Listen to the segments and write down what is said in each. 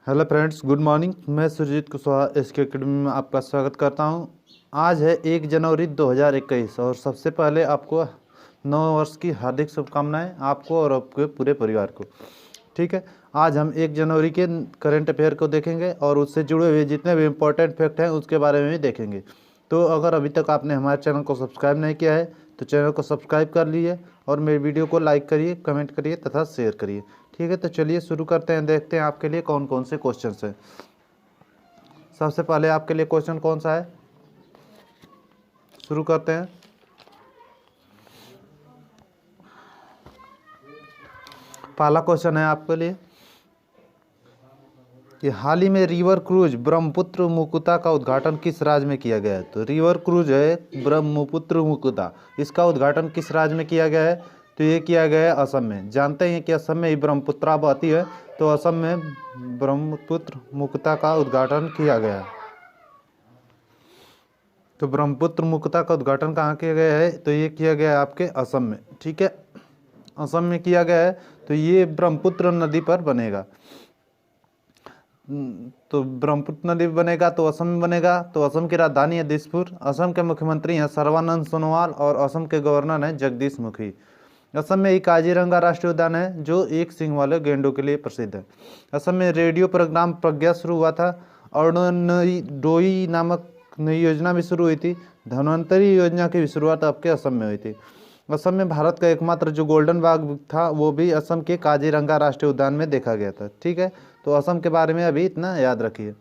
Hello friends, good morning. मैं Surjit Kushwaha SK academy में आपका स्वागत करता हूं। आज है 1 जनवरी 2021 और सबसे पहले आपको नव वर्ष की हार्दिक शुभकामनाएं, आपको और आपके पूरे परिवार को। ठीक है, आज हम 1 जनवरी के करंट अफेयर को देखेंगे और उससे जुड़े हुए जितने भी इम्पोर्टेंट फैक्ट हैं उसके बारे में भी देखेंगे। तो अगर अभी तक आपने हमारे चैनल को सब्सक्राइब नहीं किया है तो चैनल को सब्सक्राइब कर लीजिए और मेरे वीडियो को लाइक करिए, कमेंट करिए तथा शेयर करिए। ठीक है, तो चलिए शुरू करते हैं। देखते हैं आपके लिए कौन कौन से क्वेश्चन हैं। सबसे पहले आपके लिए क्वेश्चन कौन सा है, शुरू करते हैं। पहला क्वेश्चन है आपके लिए कि हाल ही में रिवर क्रूज ब्रह्मपुत्र मुकुता का उद्घाटन किस राज्य में किया गया है। तो रिवर क्रूज है ब्रह्मपुत्र मुकुता, इसका उद्घाटन किस राज्य में किया गया है। तो ये किया गया है असम में। जानते हैं कि असम में ही ब्रह्मपुत्रा बहती है, तो असम में ब्रह्मपुत्र मुकुता का उद्घाटन किया गया है। तो ब्रह्मपुत्र मुकुता का उद्घाटन कहाँ किया गया है, तो ये किया गया है आपके असम में। ठीक है, असम में किया गया है। तो ये ब्रह्मपुत्र नदी पर बनेगा। तो ब्रह्मपुत्र नदी बनेगा तो असम में बनेगा। तो असम की राजधानी है दिसपुर। असम के मुख्यमंत्री हैं सर्बानंद सोनोवाल और असम के गवर्नर हैं जगदीश मुखी। असम में एक काजीरंगा राष्ट्रीय उद्यान है जो एक सींग वाले गेंडों के लिए प्रसिद्ध है। असम में रेडियो प्रोग्राम प्रज्ञा शुरू हुआ था। अरुणोदय नामक नई योजना भी शुरू हुई थी। धन्वंतरी योजना की भी शुरुआत आपके असम में हुई थी। असम में भारत का एकमात्र जो गोल्डन बाघ था वो भी असम के काजीरंगा राष्ट्रीय उद्यान में देखा गया था। ठीक है, तो असम के बारे में अभी इतना याद रखिए।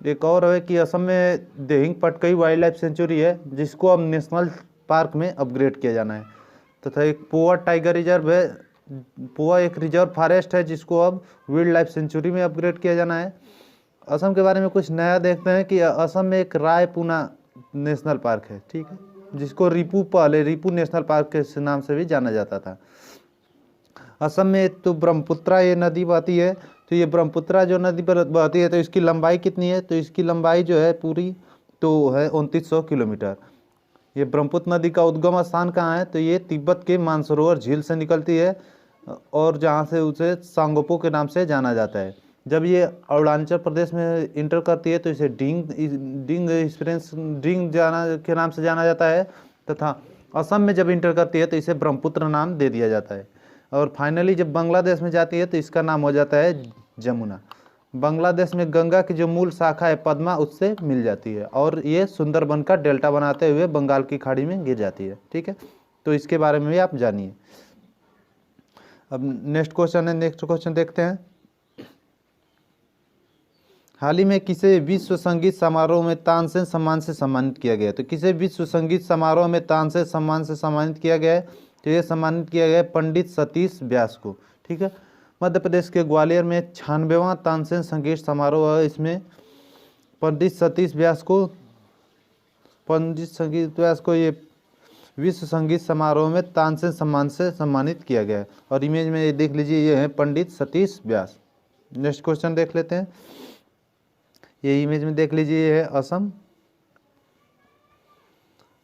एक और है कि असम में Dehing Patkai wild life sanctuary है जिसको अब नेशनल पार्क में अपग्रेड किया जाना है। तथा एक पोआ टाइगर रिजर्व है। पोआ एक रिजर्व फॉरेस्ट है जिसको अब वाइल्ड लाइफ सेंचुरी में अपग्रेड किया जाना है। असम के बारे में कुछ नया देखते हैं कि असम में एक रायपुना नेशनल पार्क है। ठीक है, जिसको पहले रिपू नेशनल पार्क के नाम से भी जाना जाता था। असम में तो ब्रह्मपुत्रा ये नदी बहती है। तो ये ब्रह्मपुत्रा जो नदी पर बहती है तो इसकी लंबाई कितनी है, तो इसकी लंबाई जो है पूरी तो है 2900 किलोमीटर। ये ब्रह्मपुत्र नदी का उद्गम स्थान कहाँ है, तो ये तिब्बत के मानसरोवर झील से निकलती है और जहाँ से उसे सांगोपो के नाम से जाना जाता है। जब ये अरुणाचल प्रदेश में इंटर करती है तो इसे डिंग जाना के नाम से जाना जाता है। तथा असम में जब इंटर करती है तो इसे ब्रह्मपुत्र नाम दे दिया जाता है। और फाइनली जब बांग्लादेश में जाती है तो इसका नाम हो जाता है जमुना। बांग्लादेश में गंगा की जो मूल शाखा है पद्मा, उससे मिल जाती है और ये सुंदरबन का डेल्टा बनाते हुए बंगाल की खाड़ी में गिर जाती है। ठीक है, तो इसके बारे में भी आप जानिए। अब नेक्स्ट क्वेश्चन देखते हैं। हाल ही में किसे विश्व संगीत समारोह में तानसेन सम्मान से सम्मानित किया गया। तो किसे विश्व संगीत समारोह में तानसेन सम्मान से सम्मानित किया गया है, तो ये सम्मानित किया गया है पंडित सतीश व्यास को। ठीक है, मध्य प्रदेश के ग्वालियर में 96वां तानसेन संगीत समारोह है। इसमें पंडित सतीश व्यास को ये विश्व संगीत समारोह में तानसेन सम्मान से सम्मानित किया गया है। और इमेज में ये देख लीजिए, ये है पंडित सतीश व्यास। नेक्स्ट क्वेश्चन देख लेते हैं। ये इमेज में देख लीजिए, ये है असम।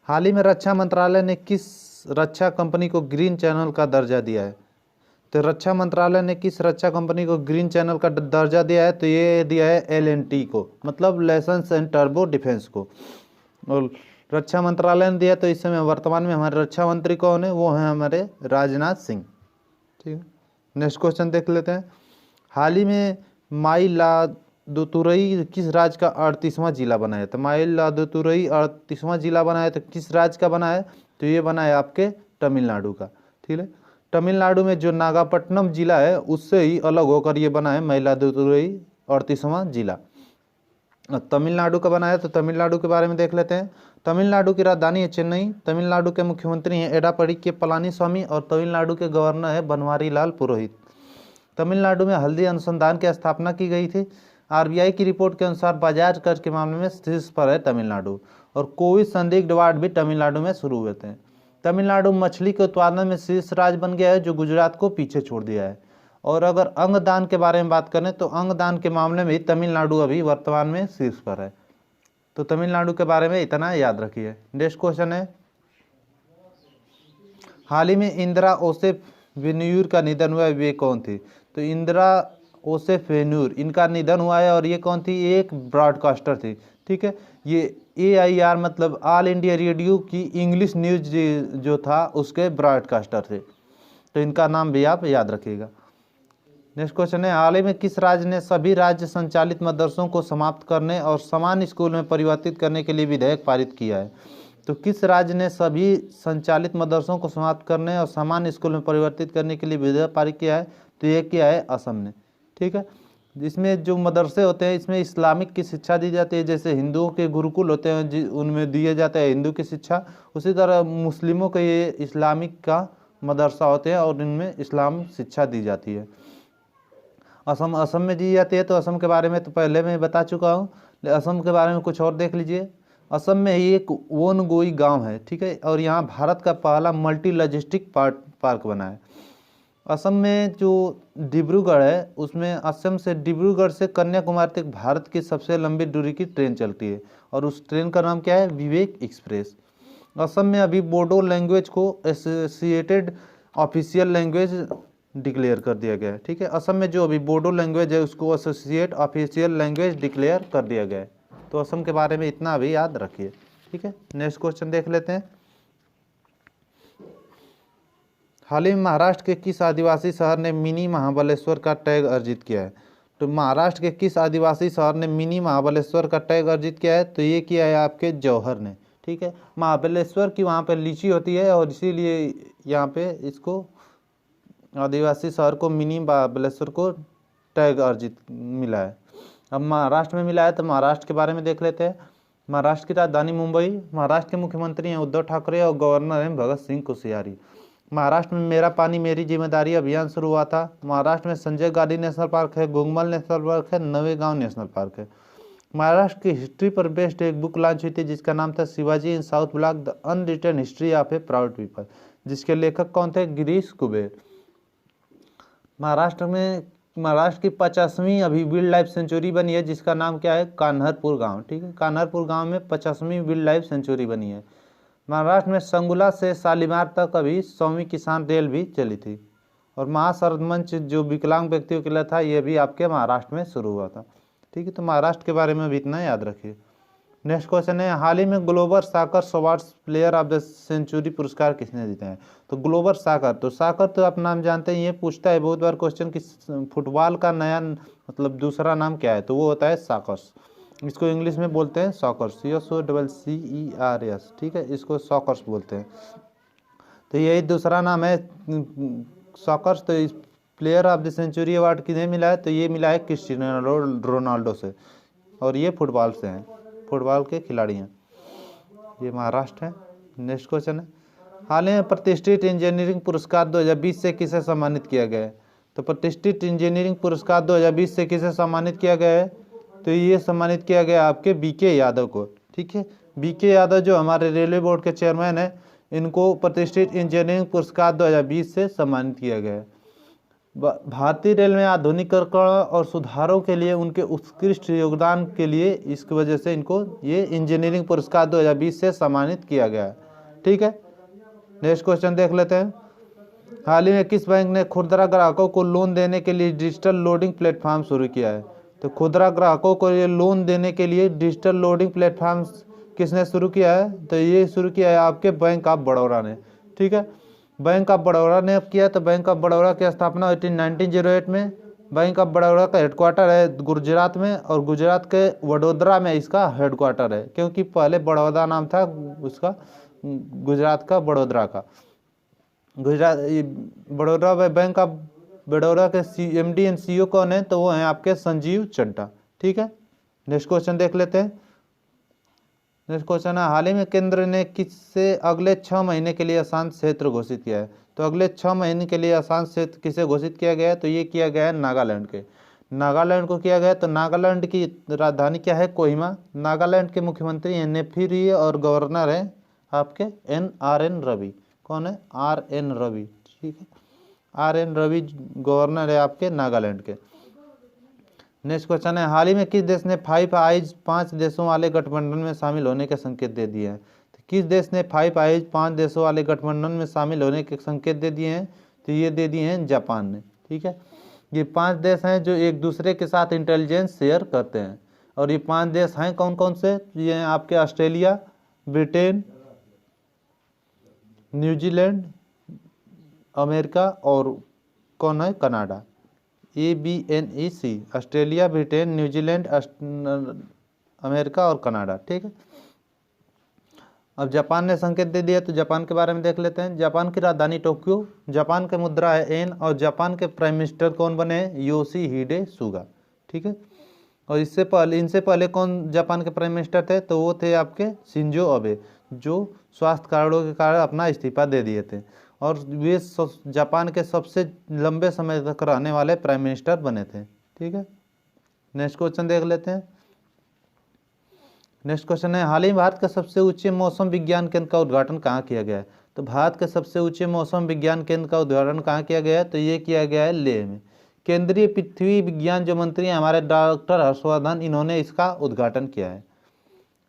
हाल ही में रक्षा मंत्रालय ने किस रक्षा कंपनी को ग्रीन चैनल का दर्जा दिया है। तो रक्षा मंत्रालय ने किस रक्षा कंपनी को ग्रीन चैनल का दर्जा दिया है, तो ये दिया है L&T को, मतलब लाइसेंस एंड टर्बो डिफेंस को। और रक्षा मंत्रालय ने दिया, तो इस समय वर्तमान में हमारे रक्षा मंत्री कौन है, वो हैं हमारे राजनाथ सिंह। ठीक है, नेक्स्ट क्वेश्चन देख लेते हैं। हाल ही में माइलादुतुरई किस राज्य का 38वां जिला बना है। तो माइलादुतुरई 38वां जिला बना है, तो किस राज्य का बना है, तो ये बना है आपके तमिलनाडु का। ठीक है, तमिलनाडु में जो नागापट्टनम जिला है उससे ही अलग होकर ये बना है मयिलादुतुरई 38वां जिला। तमिलनाडु का बना है, तो तमिलनाडु के बारे में देख लेते हैं। तमिलनाडु की राजधानी है चेन्नई। तमिलनाडु के मुख्यमंत्री हैं एडापड़ी के पलानीस्वामी और तमिलनाडु के गवर्नर है बनवारी लाल पुरोहित। तमिलनाडु में हल्दी अनुसंधान की स्थापना की गई थी। RBI की रिपोर्ट के अनुसार बाजार कर्ज के मामले में शीर्ष पर है तमिलनाडु। और कोविड संदिग्ध वार्ड भी तमिलनाडु में शुरू हुए थे। तमिलनाडु मछली के उत्पादन में शीर्ष राज्य बन गया है, जो गुजरात को पीछे छोड़ दिया है। और अगर अंगदान के बारे में बात करें तो अंगदान के मामले में तमिलनाडु अभी वर्तमान में शीर्ष पर है। तो तमिलनाडु के बारे में इतना याद रखिए। नेक्स्ट क्वेश्चन है, हाल ही में इंदिरा ओसेफ विनियूर का निधन हुआ, वे कौन थी। तो इंदिरा ओसेफेन्यूर, इनका निधन हुआ है। और ये कौन थी? एक ब्रॉडकास्टर थी, ठीक है। ये AIR मतलब ऑल इंडिया रेडियो की इंग्लिश न्यूज जो था उसके ब्रॉडकास्टर थे, तो इनका नाम भी आप याद रखिएगा। नेक्स्ट क्वेश्चन है, हाल ही में किस राज्य ने सभी राज्य संचालित मदरसों को समाप्त करने और समान स्कूल में परिवर्तित करने के लिए विधेयक पारित किया है? तो किस राज्य ने सभी संचालित मदरसों को समाप्त करने और समान स्कूल में परिवर्तित करने के लिए विधेयक पारित किया है? तो ये किया है असम ने, ठीक है। इसमें जो मदरसे होते हैं इसमें इस्लामिक की शिक्षा दी जाती है, जैसे हिंदुओं के गुरुकुल होते हैं उनमें दिए जाते हैं हिंदू की शिक्षा, उसी तरह मुस्लिमों के ये इस्लामिक का मदरसा होते हैं और इनमें इस्लाम शिक्षा दी जाती है। असम में दी जाती है। तो असम के बारे में तो पहले मैं बता चुका हूँ, असम के बारे में कुछ और देख लीजिए। असम में ही एक वोनगोई गांव है, ठीक है, और यहाँ भारत का पहला मल्टी लॉजिस्टिक पार्क बना है। असम में जो डिब्रूगढ़ है उसमें असम से डिब्रूगढ़ से कन्याकुमारी तक भारत की सबसे लंबी दूरी की ट्रेन चलती है और उस ट्रेन का नाम क्या है? विवेक एक्सप्रेस। असम में अभी बोडो लैंग्वेज को एसोसिएटेड ऑफिशियल लैंग्वेज डिक्लेयर कर दिया गया है, ठीक है। असम में जो अभी बोडो लैंग्वेज है उसको एसोसिएट ऑफिशियल लैंग्वेज डिक्लेयर कर दिया गया है। तो असम के बारे में इतना अभी याद रखिए, ठीक है। नेक्स्ट क्वेश्चन देख लेते हैं, हाल ही में महाराष्ट्र के किस आदिवासी शहर ने मिनी महाबलेश्वर का टैग अर्जित किया है? तो महाराष्ट्र के किस आदिवासी शहर ने मिनी महाबलेश्वर का टैग अर्जित किया है? तो ये किया है आपके जौहर ने, ठीक है। महाबलेश्वर की वहाँ पे लीची होती है और इसीलिए यहाँ पे इसको आदिवासी शहर को मिनी महाबलेश्वर को टैग अर्जित मिला है। अब महाराष्ट्र में मिला है तो महाराष्ट्र के बारे में देख लेते हैं। महाराष्ट्र की राजधानी मुंबई, महाराष्ट्र के मुख्यमंत्री हैं उद्धव ठाकरे और गवर्नर हैं भगत सिंह कोश्यारी। महाराष्ट्र में मेरा पानी मेरी जिम्मेदारी अभियान शुरू हुआ था। महाराष्ट्र में संजय गांधी नेशनल पार्क है, घुंगमल नेशनल पार्क है, नवेगांव नेशनल पार्क है। महाराष्ट्र की हिस्ट्री पर बेस्ड एक बुक लॉन्च हुई थी जिसका नाम था Shivaji in South Block the unwritten history of a proud people, जिसके लेखक कौन थे? गिरीश कुबेर। महाराष्ट्र की 50वीं अभी वाइल्ड लाइफ सेंचुरी बनी है जिसका नाम क्या है? कान्हरपुर गांव, ठीक है। कान्हरपुर गांव में 50वीं वाइल्ड लाइफ सेंचुरी बनी है। महाराष्ट्र में संगुला से शालीमार तक अभी 100वीं किसान रेल भी चली थी। और महाशरद मंच जो विकलांग व्यक्तियों के लिए था ये भी आपके महाराष्ट्र में शुरू हुआ था, ठीक है। तो महाराष्ट्र के बारे में भी इतना याद रखिए। नेक्स्ट क्वेश्चन है, हाल ही में global soccer awards player of the century पुरस्कार किसने जीते हैं? तो ग्लोबल साकर, तो साकर तो आप नाम जानते हैं, ये पूछता है बहुत बार क्वेश्चन कि फुटबॉल का नया मतलब दूसरा नाम क्या है? तो वो होता है सॉकर्स। इसको इंग्लिश में बोलते हैं सॉकर्स, SOCCERS, ठीक है, इसको सॉकर्स बोलते हैं। तो यही दूसरा नाम है सॉकर्स। तो इस player of the century award किन्हें मिला है? तो ये मिला है क्रिस्टियानो रोनाल्डो से, और ये फुटबॉल से हैं, फुटबॉल के खिलाड़ी हैं। ये महाराष्ट्र है। नेक्स्ट क्वेश्चन है, हाल ही में प्रतिष्ठित इंजीनियरिंग पुरस्कार 2020 से किसे सम्मानित किया गया है? तो प्रतिष्ठित इंजीनियरिंग पुरस्कार 2020 से किसे सम्मानित किया गया है? तो ये सम्मानित किया गया आपके BK यादव को, ठीक है। BK यादव जो हमारे रेलवे बोर्ड के चेयरमैन है, इनको प्रतिष्ठित इंजीनियरिंग पुरस्कार 2020 से सम्मानित किया गया है। भारतीय रेल में आधुनिकीकरण और सुधारों के लिए उनके उत्कृष्ट योगदान के लिए इसकी वजह से इनको ये इंजीनियरिंग पुरस्कार 2020 से सम्मानित किया गया है, ठीक है। नेक्स्ट क्वेश्चन देख लेते हैं, हाल ही में किस बैंक ने खुदरा ग्राहकों को लोन देने के लिए डिजिटल लोडिंग प्लेटफॉर्म शुरू किया है? तो खुदरा ग्राहकों को ये लोन देने के लिए डिजिटल लोडिंग प्लेटफॉर्म किसने शुरू किया है? तो ये शुरू किया है आपके बैंक ऑफ बड़ौदा ने, ठीक है। बैंक ऑफ बड़ौदा ने अब किया। तो बैंक ऑफ बड़ौदा की स्थापना हुई थी 1908 में। बैंक ऑफ बड़ौदा का हेडक्वार्टर है गुजरात में, और गुजरात के वडोदरा में इसका हेडक्वार्टर है, क्योंकि पहले बड़ौदा नाम था उसका, गुजरात का बड़ोदरा का। गुजरात बड़ौदा बैंक ऑफ बड़ौदा के MD एंड CEO कौन है? तो वो हैं आपके संजीव चड्ढा, ठीक है। नेक्स्ट क्वेश्चन देख लेते हैं। नेक्स्ट क्वेश्चन है, हाल ही में केंद्र ने किससे अगले 6 महीने के लिए अशांत क्षेत्र घोषित किया है? तो अगले 6 महीने के लिए अशांत क्षेत्र किसे घोषित किया गया है? तो ये किया गया है नागालैंड के, नागालैंड को किया गया। तो नागालैंड की राजधानी क्या है? कोहिमा। नागालैंड के मुख्यमंत्री हैं नेफ्यू और गवर्नर है आपके RN रवि। कौन है? RN रवि, ठीक है। RN रवि गवर्नर है आपके नागालैंड के। नेक्स्ट क्वेश्चन है, हाल ही में किस देश ने 5 आइज 5 देशों वाले गठबंधन में शामिल होने के संकेत दे दिए हैं? तो किस देश ने 5 आइज 5 देशों वाले गठबंधन में शामिल होने के संकेत दे दिए हैं? तो ये दे दिए हैं जापान ने, ठीक है। ये 5 देश हैं जो एक दूसरे के साथ इंटेलिजेंस शेयर करते हैं। और ये 5 देश हैं कौन कौन से? ये हैं आपके ऑस्ट्रेलिया, ब्रिटेन, न्यूजीलैंड, अमेरिका और कौन है? Canada. ABNEC, Australia, Britain, New Zealand, America और कनाडा। ठीक है। अब जापान ने संकेत दे दिया तो जापान के बारे में देख लेते हैं। जापान की राजधानी टोक्यो, जापान का मुद्रा है येन और जापान के प्राइम मिनिस्टर कौन बने हैं? योशिहिडे सुगा। ठीक है। और इनसे पहले कौन जापान के प्राइम मिनिस्टर थे? तो वो थे आपके शिंजो अबे, जो स्वास्थ्य कारणों के कारण अपना इस्तीफा दे दिए थे। और वे जापान के सबसे लंबे समय तक रहने वाले प्राइम मिनिस्टर बने थे। ठीक है। नेक्स्ट क्वेश्चन देख लेते हैं। नेक्स्ट क्वेश्चन है, हाल ही भारत के सबसे ऊंचे मौसम विज्ञान केंद्र का उद्घाटन कहाँ किया गया है? तो भारत के सबसे ऊंचे मौसम विज्ञान केंद्र का उद्घाटन कहाँ किया गया है? तो ये किया गया है लेह में। केंद्रीय पृथ्वी विज्ञान जो मंत्री हैं हमारे डॉक्टर हर्षवर्धन, इन्होंने इसका उद्घाटन किया है।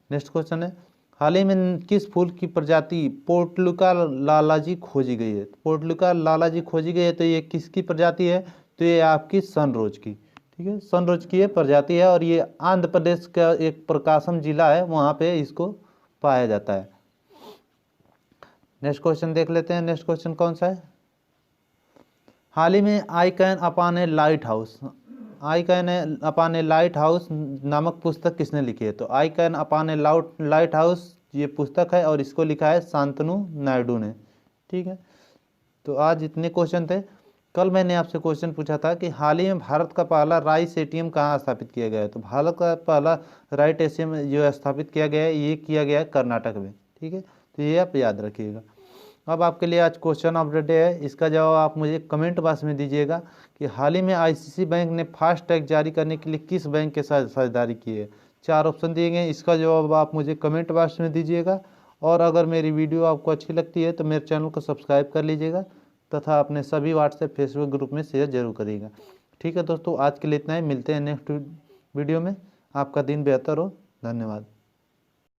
नेक्स्ट क्वेश्चन है, हाल ही में किस फूल की प्रजाति पोर्टुलिका लालाजी खोजी गई है? पोर्टुलिका लालाजी खोजी गई है तो ये किसकी प्रजाति है? तो ये आपकी सनरोज की। ठीक है, सनरोज की ये प्रजाति है और ये आंध्र प्रदेश का एक प्रकाशम जिला है, वहाँ पे इसको पाया जाता है। नेक्स्ट क्वेश्चन देख लेते हैं। नेक्स्ट क्वेश्चन कौन सा है? हाल ही में I can upon A light house, I can upon A light house नामक पुस्तक किसने लिखी है? तो I can upon A light house ये पुस्तक है और इसको लिखा है शांतनु नायडू ने। ठीक है। तो आज इतने क्वेश्चन थे। कल मैंने आपसे क्वेश्चन पूछा था कि हाल ही में भारत का पहला राइस एटीएम कहाँ स्थापित किया गया है? तो भारत का पहला राइट एटीएम जो स्थापित किया गया है ये किया गया है कर्नाटक में। ठीक है। तो ये आप याद रखिएगा। अब आपके लिए आज क्वेश्चन ऑफ द डे है, इसका जवाब आप मुझे कमेंट बॉक्स में दीजिएगा कि हाल ही में आईसीआईसीआई बैंक ने फास्ट टैग जारी करने के लिए किस बैंक के साथ साझेदारी की है? 4 ऑप्शन दिए गए, इसका जवाब आप मुझे कमेंट बॉक्स में दीजिएगा। और अगर मेरी वीडियो आपको अच्छी लगती है तो मेरे चैनल को सब्सक्राइब कर लीजिएगा तथा अपने सभी व्हाट्सएप फेसबुक ग्रुप में शेयर जरूर करिएगा। ठीक है दोस्तों, आज के लिए इतना ही। मिलते हैं नेक्स्ट वीडियो में। आपका दिन बेहतर हो। धन्यवाद।